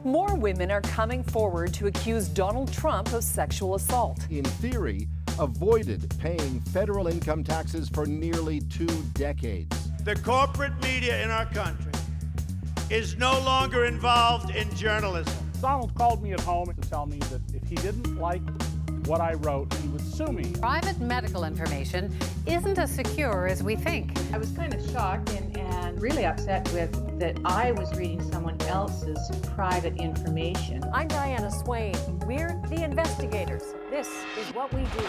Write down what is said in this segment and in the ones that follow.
More women are coming forward to accuse Donald Trump of sexual assault. In theory, avoided paying federal income taxes for nearly 2 decades. The corporate media in our country is no longer involved in journalism. Donald called me at home to tell me that if he didn't like what I wrote, he would sue me. Private medical information isn't as secure as we think. I was kind of shocked and really upset with that I was reading someone else's private information. I'm Diana Swain. We're the investigators. This is what we do.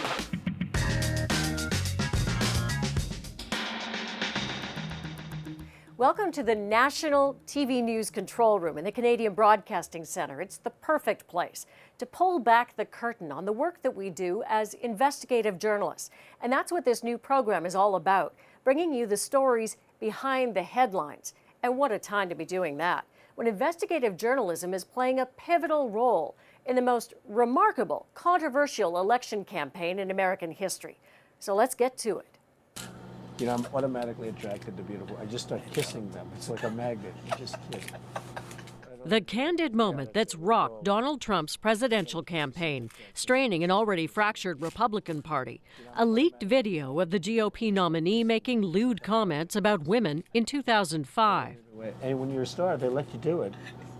Welcome to the National TV News Control Room in the Canadian Broadcasting Centre. It's the perfect place to pull back the curtain on the work that we do as investigative journalists. And that's what this new program is all about, bringing you the stories behind the headlines. And what a time to be doing that, when investigative journalism is playing a pivotal role in the most remarkable, controversial election campaign in American history. So let's get to it. You know, I'm automatically attracted to beautiful. I just start kissing them. It's like a magnet. You just kiss. The candid moment that's rocked Donald Trump's presidential campaign, straining an already fractured Republican Party. A leaked video of the GOP nominee making lewd comments about women in 2005. And when you're a star, they let you do it.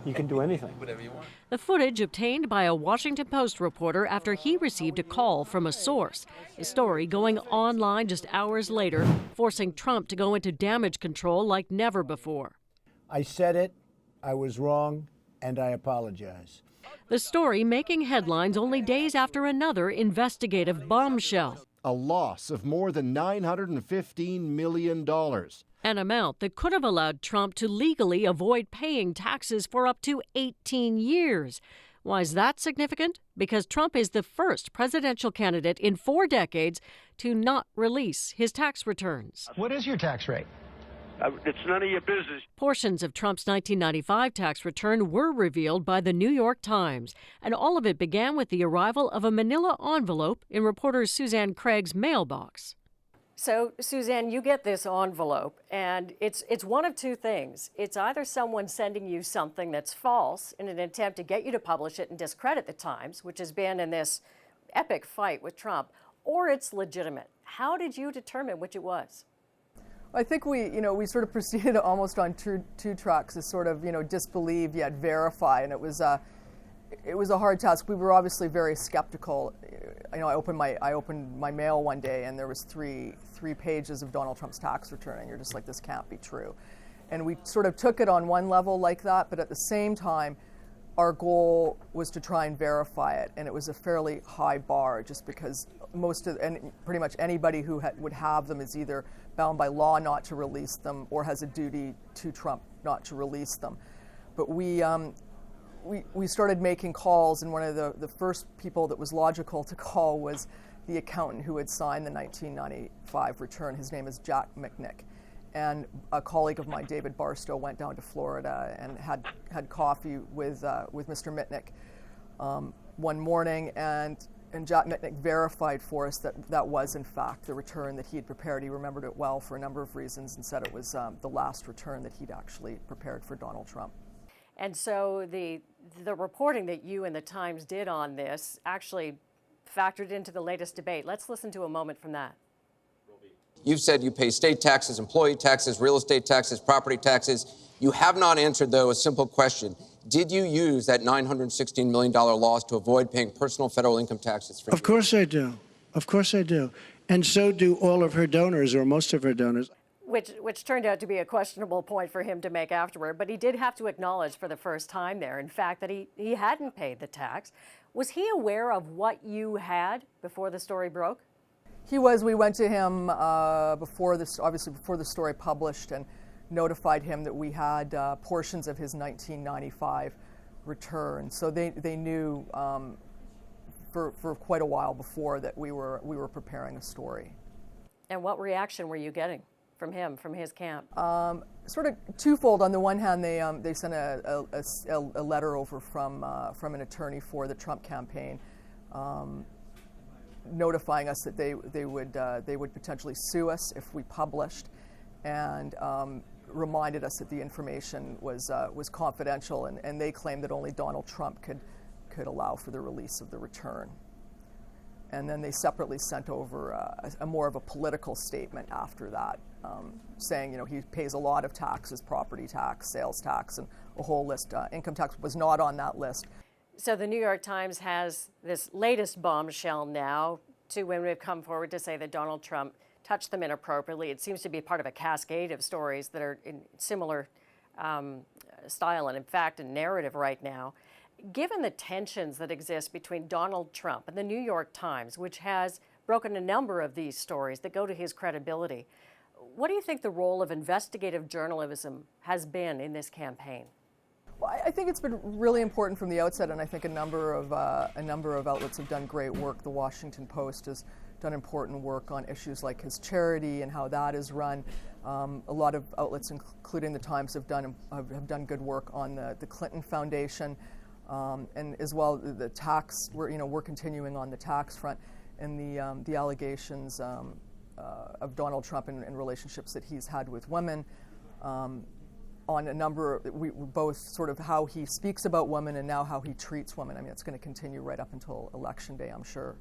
You can do anything. Whatever you want. The footage obtained by a Washington Post reporter after he received a call from a source. His story going online just hours later, forcing Trump to go into damage control like never before. I said it, I was wrong, and I apologize. The story making headlines only days after another investigative bombshell. A loss of more than $915 million. An amount that could have allowed Trump to legally avoid paying taxes for up to 18 years. Why is that significant? Because Trump is the first presidential candidate in 4 decades to not release his tax returns. What is your tax rate? It's none of your business. Portions of Trump's 1995 tax return were revealed by the New York Times, and all of it began with the arrival of a manila envelope in reporter Suzanne Craig's mailbox. So, Suzanne, you get this envelope, and it's one of two things. It's either someone sending you something that's false in an attempt to get you to publish it and discredit the Times, which has been in this epic fight with Trump, or it's legitimate. How did you determine which it was? I think we sort of proceeded almost on two tracks to sort of, disbelieve yet verify, and it was a hard task. We were obviously very skeptical. I opened my mail one day, and there was three pages of Donald Trump's tax return, and you're just like, this can't be true. And we sort of took it on one level like that, but at the same time, our goal was to try and verify it, and it was a fairly high bar, just because pretty much anybody who would have them is either bound by law not to release them or has a duty to Trump not to release them. But we started making calls, and one of the first people that was logical to call was the accountant who had signed the 1995 return. His name is Jack Mitnick. And a colleague of mine, David Barstow, went down to Florida and had coffee with Mr. Mitnick one morning, and Jack Mitnick verified for us that was in fact the return that he had prepared. He remembered it well for a number of reasons and said it was the last return that he'd actually prepared for Donald Trump. And so the reporting that you and the Times did on this actually factored into the latest debate. Let's listen to a moment from that. You've said you pay state taxes, employee taxes, real estate taxes, property taxes. You have not answered, though, a simple question. Did you use that $916 million loss to avoid paying personal federal income taxes? Of course I do. Of course I do. And so do all of her donors, or most of her donors. Which turned out to be a questionable point for him to make afterward, but he did have to acknowledge for the first time there, in fact, that he hadn't paid the tax. Was he aware of what you had before the story broke? He was. We went to him before the story published, and notified him that we had portions of his 1995 return. So they knew for quite a while before that we were preparing a story. And what reaction were you getting from him, from his camp? Sort of twofold. On the one hand, they sent a letter over from an attorney for the Trump campaign, notifying us that they would potentially sue us if we published, and reminded us that the information was confidential, and they claimed that only Donald Trump could allow for the release of the return. And then they separately sent over a more of a political statement after that, saying, he pays a lot of taxes, property tax, sales tax, and a whole list. Income tax was not on that list. So the New York Times has this latest bombshell now. Two women have come forward to say that Donald Trump touched them inappropriately. It seems to be part of a cascade of stories that are in similar style and, in fact, a narrative right now. Given the tensions that exist between Donald Trump and the New York Times, which has broken a number of these stories that go to his credibility, what do you think the role of investigative journalism has been in this campaign? Well, I think it's been really important from the outset, and I think a number of outlets have done great work. The Washington Post has done important work on issues like his charity and how that is run. A lot of outlets, including the Times, have done good work on the Clinton Foundation, and as well the tax. We're continuing on the tax front and the allegations of Donald Trump and relationships that he's had with women. On a number, we both sort of how he speaks about women and now how he treats women. I mean, it's going to continue right up until Election Day, I'm sure.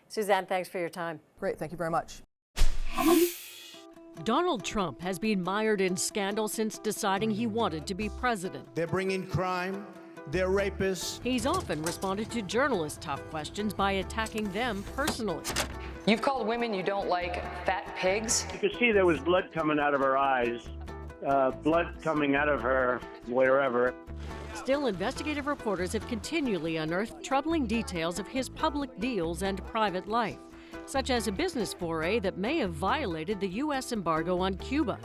Suzanne, thanks for your time. Great, thank you very much. Donald Trump has been mired in scandal since deciding he wanted to be president. They're bringing crime. They're rapists. He's often responded to journalists' tough questions by attacking them personally. You've called women you don't like fat pigs. You could see there was blood coming out of her eyes. Blood coming out of her wherever. Still, investigative reporters have continually unearthed troubling details of his public deals and private life, such as a business foray that may have violated the U.S. embargo on Cuba.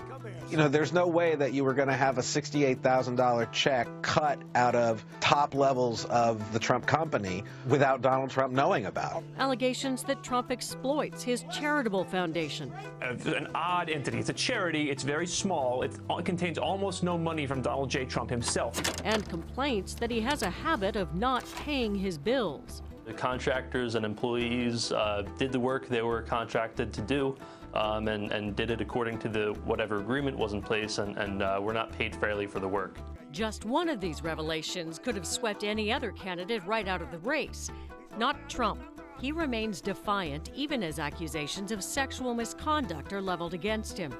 There's no way that you were going to have a $68,000 check cut out of top levels of the Trump company without Donald Trump knowing about it. Allegations that Trump exploits his charitable foundation. An odd entity. It's a charity. It's very small. It contains almost no money from Donald J. Trump himself. And complaints that he has a habit of not paying his bills. The contractors and employees did the work they were contracted to do and did it according to whatever agreement was in place and were not paid fairly for the work. Just one of these revelations could have swept any other candidate right out of the race. Not Trump. He remains defiant even as accusations of sexual misconduct are leveled against him.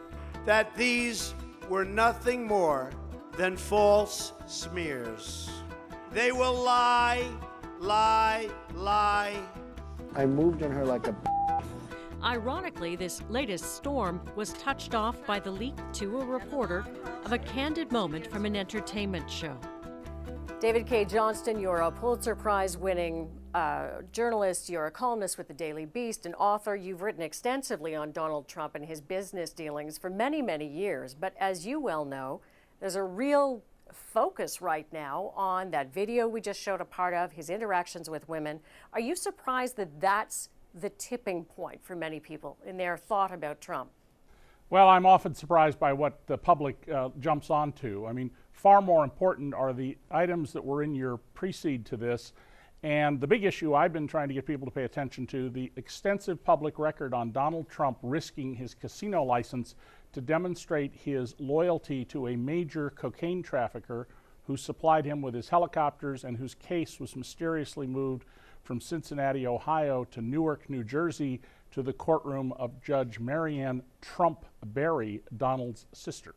That these were nothing more than false smears. They will lie, lie, lie. I moved on her like a... Ironically, this latest storm was touched off by the leak to a reporter of a candid moment from an entertainment show. David K. Johnston, you're a Pulitzer Prize-winning journalist. You're a columnist with the Daily Beast, an author. You've written extensively on Donald Trump and his business dealings for many, many years. But as you well know, there's a real focus right now on that video we just showed a part of, his interactions with women. Are you surprised that that's the tipping point for many people in their thought about Trump? Well, I'm often surprised by what the public jumps onto. I mean, far more important are the items that were in your precede to this. And the big issue I've been trying to get people to pay attention to, the extensive public record on Donald Trump risking his casino license to demonstrate his loyalty to a major cocaine trafficker who supplied him with his helicopters and whose case was mysteriously moved from Cincinnati, Ohio to Newark, New Jersey, to the courtroom of Judge Marianne Trump Berry, Donald's sister.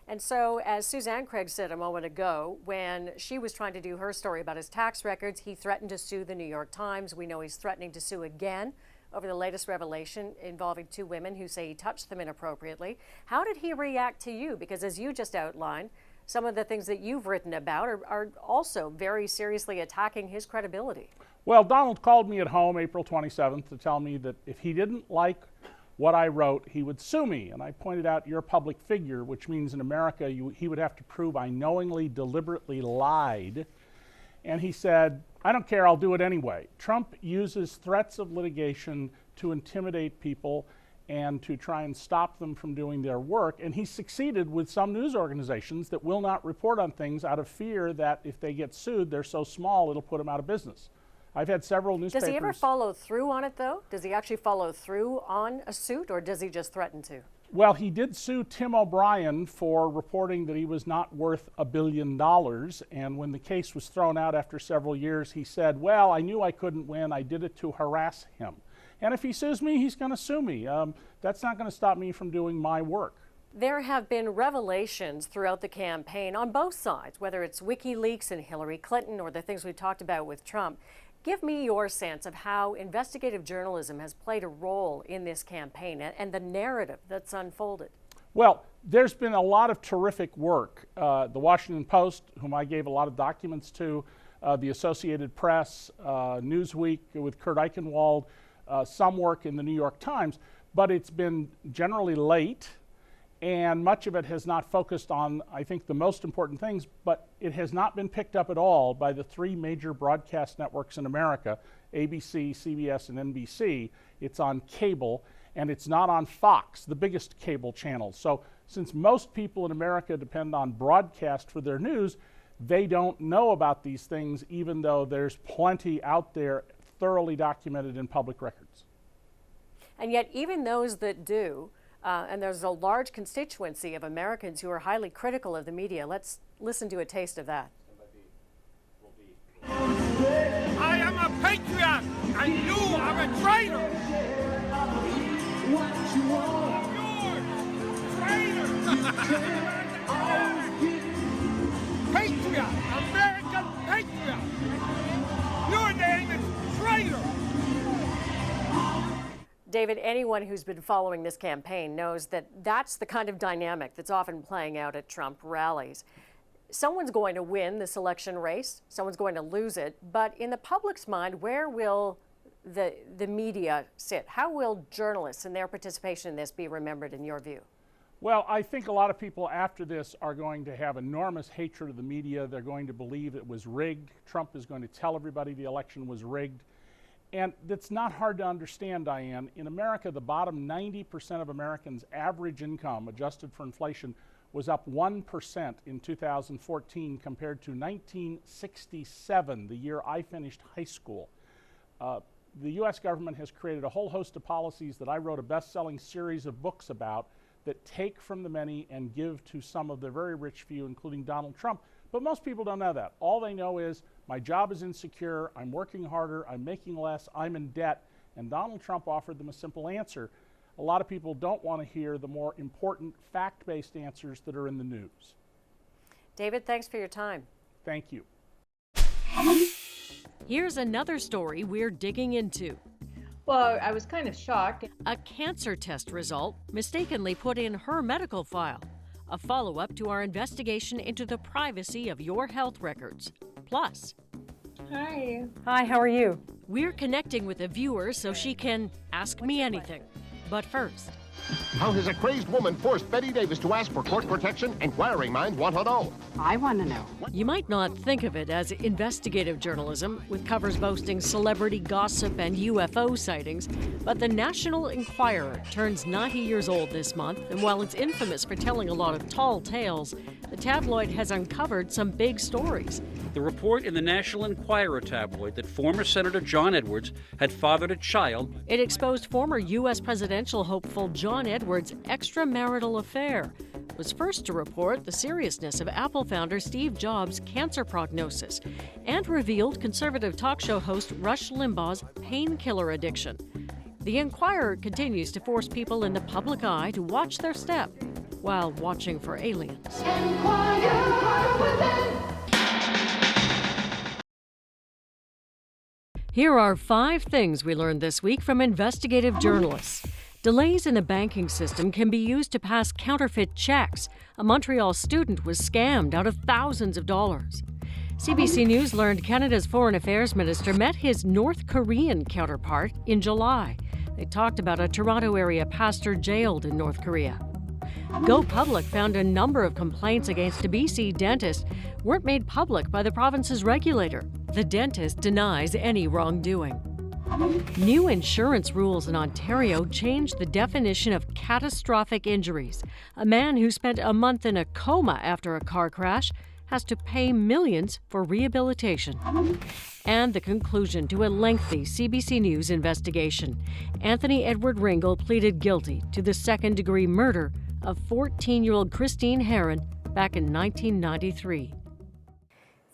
And so, as Suzanne Craig said a moment ago, when she was trying to do her story about his tax records, he threatened to sue the New York Times. We know he's threatening to sue again over the latest revelation involving two women who say he touched them inappropriately. How did he react to you? Because as you just outlined, some of the things that you've written about are also very seriously attacking his credibility. Well, Donald called me at home April 27th to tell me that if he didn't like what I wrote, he would sue me. And I pointed out, you're a public figure, which means in America he would have to prove I knowingly, deliberately lied. And he said, I don't care, I'll do it anyway. Trump uses threats of litigation to intimidate people and to try and stop them from doing their work. And he succeeded with some news organizations that will not report on things out of fear that if they get sued, they're so small it'll put them out of business. I've had several newspapers... Does he ever follow through on it, though? Does he actually follow through on a suit, or does he just threaten to? Well, he did sue Tim O'Brien for reporting that he was not worth $1 billion. And when the case was thrown out after several years, he said, well, I knew I couldn't win. I did it to harass him. And if he sues me, he's going to sue me. That's not going to stop me from doing my work. There have been revelations throughout the campaign on both sides, whether it's WikiLeaks and Hillary Clinton or the things we talked about with Trump. Give me your sense of how investigative journalism has played a role in this campaign and the narrative that's unfolded. Well, there's been a lot of terrific work. The Washington Post, whom I gave a lot of documents to, the Associated Press, Newsweek with Kurt Eichenwald, some work in the New York Times, but it's been generally late, and much of it has not focused on, I think, the most important things, but it has not been picked up at all by the three major broadcast networks in America, ABC, CBS, and NBC. It's on cable, and it's not on Fox, the biggest cable channel. So since most people in America depend on broadcast for their news, they don't know about these things, even though there's plenty out there thoroughly documented in public records. And yet even those that do, and there's a large constituency of Americans who are highly critical of the media. Let's listen to a taste of that. I am a patriot, and you are a traitor. Patriot, American patriot. Your name is traitor. David, anyone who's been following this campaign knows that that's the kind of dynamic that's often playing out at Trump rallies. Someone's going to win this election race, someone's going to lose it, but in the public's mind, where will the media sit? How will journalists and their participation in this be remembered in your view? Well, I think a lot of people after this are going to have enormous hatred of the media. They're going to believe it was rigged. Trump is going to tell everybody the election was rigged. And that's not hard to understand, Diane. In America, the bottom 90% of Americans' average income, adjusted for inflation, was up 1% in 2014 compared to 1967, the year I finished high school. The U.S. government has created a whole host of policies that I wrote a best-selling series of books about that take from the many and give to some of the very rich few, including Donald Trump. But most people don't know that. All they know is my job is insecure, I'm working harder, I'm making less, I'm in debt, and Donald Trump offered them a simple answer. A lot of people don't want to hear the more important fact-based answers that are in the news. David, thanks for your time. Thank you. Here's another story we're digging into. Well, I was kind of shocked. A cancer test result mistakenly put in her medical file. A follow-up to our investigation into the privacy of your health records. Plus, Hi. Hi, how are you? We're connecting with a viewer so she can ask me anything. But first, How has a crazed woman forced Betty Davis to ask for court protection? Inquiring minds want to know. I want to know. you might not think of it as investigative journalism, with covers boasting celebrity gossip and UFO sightings, but the National Enquirer turns 90 years old this month, and while it's infamous for telling a lot of tall tales, the tabloid has uncovered some big stories. The report in the National Enquirer tabloid that former Senator John Edwards had fathered a child. It exposed former U.S. presidential hopeful John Edwards' extramarital affair, was first to report the seriousness of Apple founder Steve Jobs' cancer prognosis, and revealed conservative talk show host Rush Limbaugh's painkiller addiction. The Enquirer continues to force people in the public eye to watch their step while watching for aliens. Here are 5 things we learned this week from investigative journalists. Delays in the banking system can be used to pass counterfeit checks. A Montreal student was scammed out of thousands of dollars. CBC News learned Canada's Foreign Affairs Minister met his North Korean counterpart in July. They talked about a Toronto area pastor jailed in North Korea. Go Public found a number of complaints against a BC dentist weren't made public by the province's regulator. The dentist denies any wrongdoing. New insurance rules in Ontario changed the definition of catastrophic injuries. A man who spent a month in a coma after a car crash has to pay millions for rehabilitation. And the conclusion to a lengthy CBC News investigation. Anthony Edward Ringel pleaded guilty to the second-degree murder of 14-year-old Christine Herron back in 1993.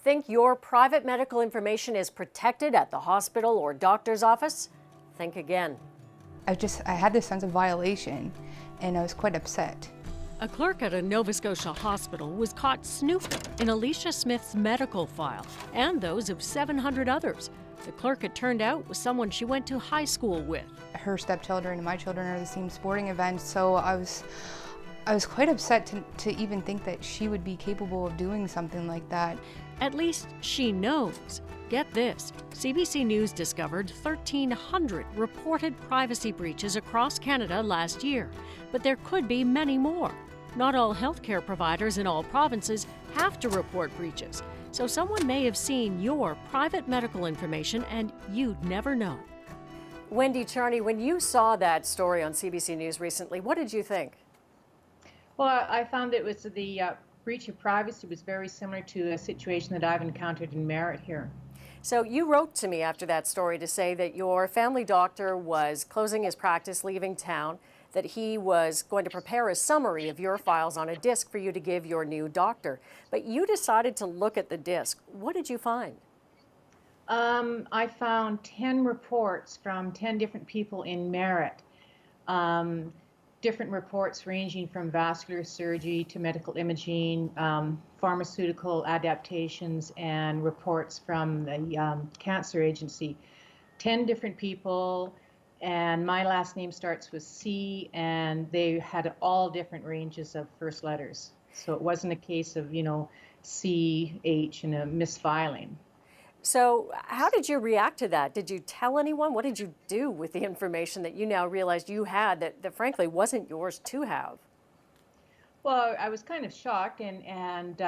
Think your private medical information is protected at the hospital or doctor's office? Think again. I had this sense of violation, and I was quite upset. A clerk at a Nova Scotia hospital was caught snooping in Alicia Smith's medical file and those of 700 others. The clerk, it turned out, was someone she went to high school with. Her stepchildren and my children are the same sporting events, so I was quite upset to even think that she would be capable of doing something like that. At least she knows. Get this, CBC News discovered 1,300 reported privacy breaches across Canada last year, but there could be many more. Not all healthcare providers in all provinces have to report breaches, so someone may have seen your private medical information and you'd never know. Wendy Charney, when you saw that story on CBC News recently, what did you think? Well, I found it was the breach of privacy was very similar to a situation that I've encountered in Merritt here. So you wrote to me after that story to say that your family doctor was closing his practice, leaving town, that he was going to prepare a summary of your files on a disc for you to give your new doctor. But you decided to look at the disc. What did you find? I found 10 reports from 10 different people in Merritt. Different reports ranging from vascular surgery to medical imaging, pharmaceutical adaptations, and reports from the cancer agency. 10 different people, and my last name starts with C, and they had all different ranges of first letters. So it wasn't a case of, C, H, and a misfiling. So how did you react to that? Did you tell anyone? What did you do with the information that you now realized you had that frankly wasn't yours to have? Well, I was kind of shocked and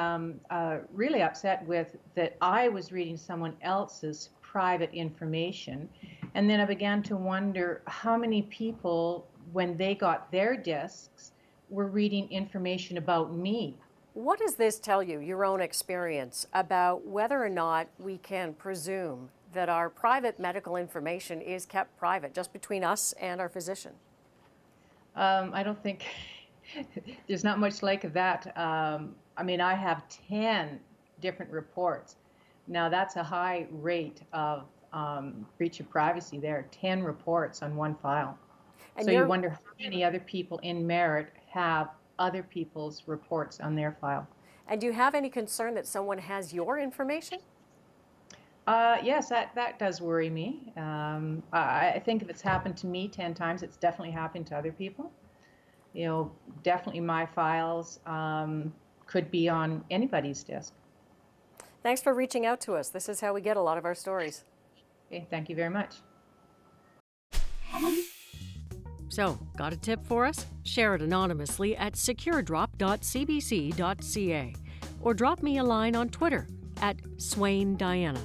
really upset with that I was reading someone else's private information. And then I began to wonder how many people, when they got their discs, were reading information about me. What does this tell you, your own experience, about whether or not we can presume that our private medical information is kept private, just between us and our physician? I don't think there's not much like that. I mean, I have 10 different reports. Now, that's a high rate of breach of privacy there, 10 reports on one file. And so you wonder how many other people in Merritt have other people's reports on their file. And do you have any concern that someone has your information? Yes, that does worry me. I think if it's happened to me 10 times, it's definitely happened to other people. Definitely my files could be on anybody's disk. Thanks for reaching out to us. This is how we get a lot of our stories. Okay, thank you very much. So, got a tip for us? Share it anonymously at securedrop.cbc.ca or drop me a line on Twitter at Swain Diana.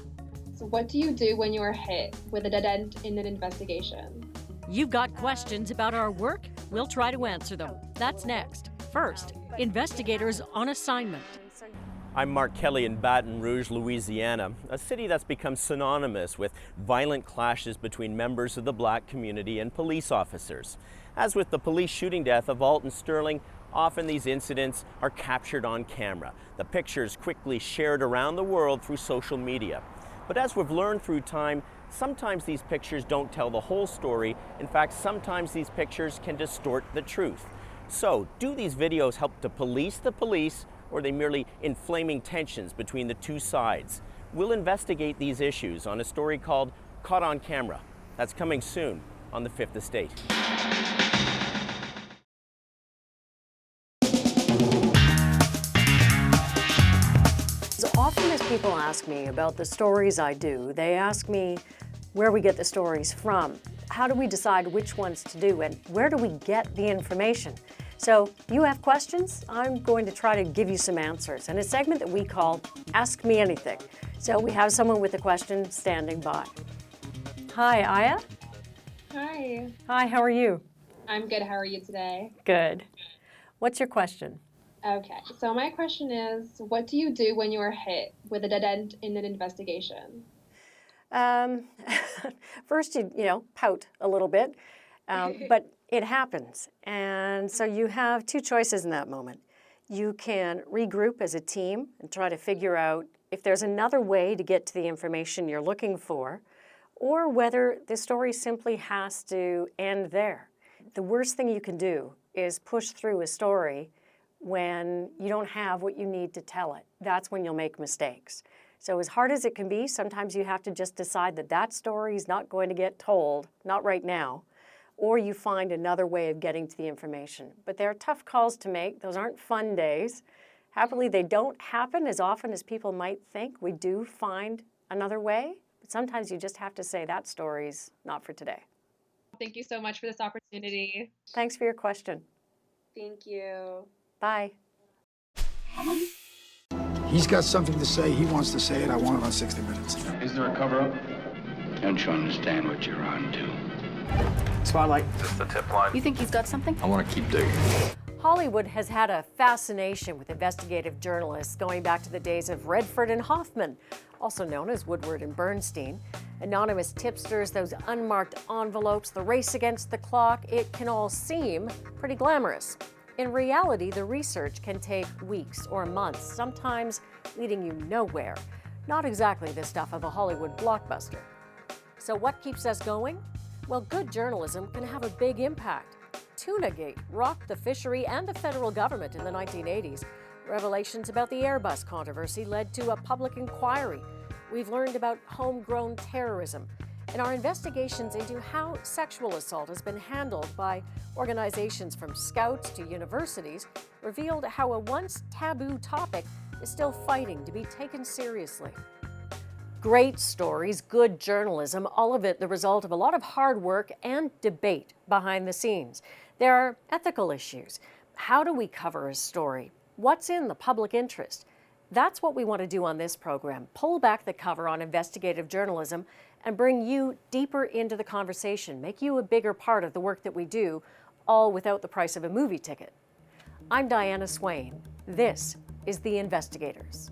So what do you do when you are hit with a dead end in an investigation? You've got questions about our work? We'll try to answer them. That's next. First, investigators on assignment. I'm Mark Kelly in Baton Rouge, Louisiana, a city that's become synonymous with violent clashes between members of the black community and police officers. As with the police shooting death of Alton Sterling, often these incidents are captured on camera. The pictures quickly shared around the world through social media. But as we've learned through time, sometimes these pictures don't tell the whole story. In fact, sometimes these pictures can distort the truth. So, do these videos help to police the police, or are they merely inflaming tensions between the two sides? We'll investigate these issues on a story called Caught on Camera. That's coming soon on The Fifth Estate. As often as people ask me about the stories I do, they ask me where we get the stories from. How do we decide which ones to do, and where do we get the information? So you have questions, I'm going to try to give you some answers in a segment that we call Ask Me Anything. So we have someone with a question standing by. Hi, Aya. Hi. Hi, how are you? I'm good. How are you today? Good. What's your question? Okay, so my question is, what do you do when you are hit with a dead end in an investigation? First, you pout a little bit, but it happens. And so you have two choices in that moment. You can regroup as a team and try to figure out if there's another way to get to the information you're looking for, or whether the story simply has to end there. The worst thing you can do is push through a story when you don't have what you need to tell it. That's when you'll make mistakes. So as hard as it can be, sometimes you have to just decide that that story is not going to get told, not right now, or you find another way of getting to the information. But there are tough calls to make. Those aren't fun days. Happily, they don't happen as often as people might think. We do find another way, but sometimes you just have to say that story's not for today. Thank you so much for this opportunity. Thanks for your question. Thank you. Bye. He's got something to say. He wants to say it. I want it on 60 Minutes. Is there a cover-up? Don't you understand what you're on to? Spotlight. Is this the tip line? You think he's got something? I want to keep digging. Hollywood has had a fascination with investigative journalists going back to the days of Redford and Hoffman, also known as Woodward and Bernstein. Anonymous tipsters, those unmarked envelopes, the race against the clock, it can all seem pretty glamorous. In reality, the research can take weeks or months, sometimes leading you nowhere. Not exactly the stuff of a Hollywood blockbuster. So what keeps us going? Well, good journalism can have a big impact. Tunagate rocked the fishery and the federal government in the 1980s. Revelations about the Airbus controversy led to a public inquiry. We've learned about homegrown terrorism, and our investigations into how sexual assault has been handled by organizations from scouts to universities revealed how a once taboo topic is still fighting to be taken seriously. Great stories, good journalism, all of it the result of a lot of hard work and debate behind the scenes. There are ethical issues. How do we cover a story? What's in the public interest? That's what we want to do on this program, pull back the cover on investigative journalism and bring you deeper into the conversation, make you a bigger part of the work that we do, all without the price of a movie ticket. I'm Diana Swain. This is The Investigators.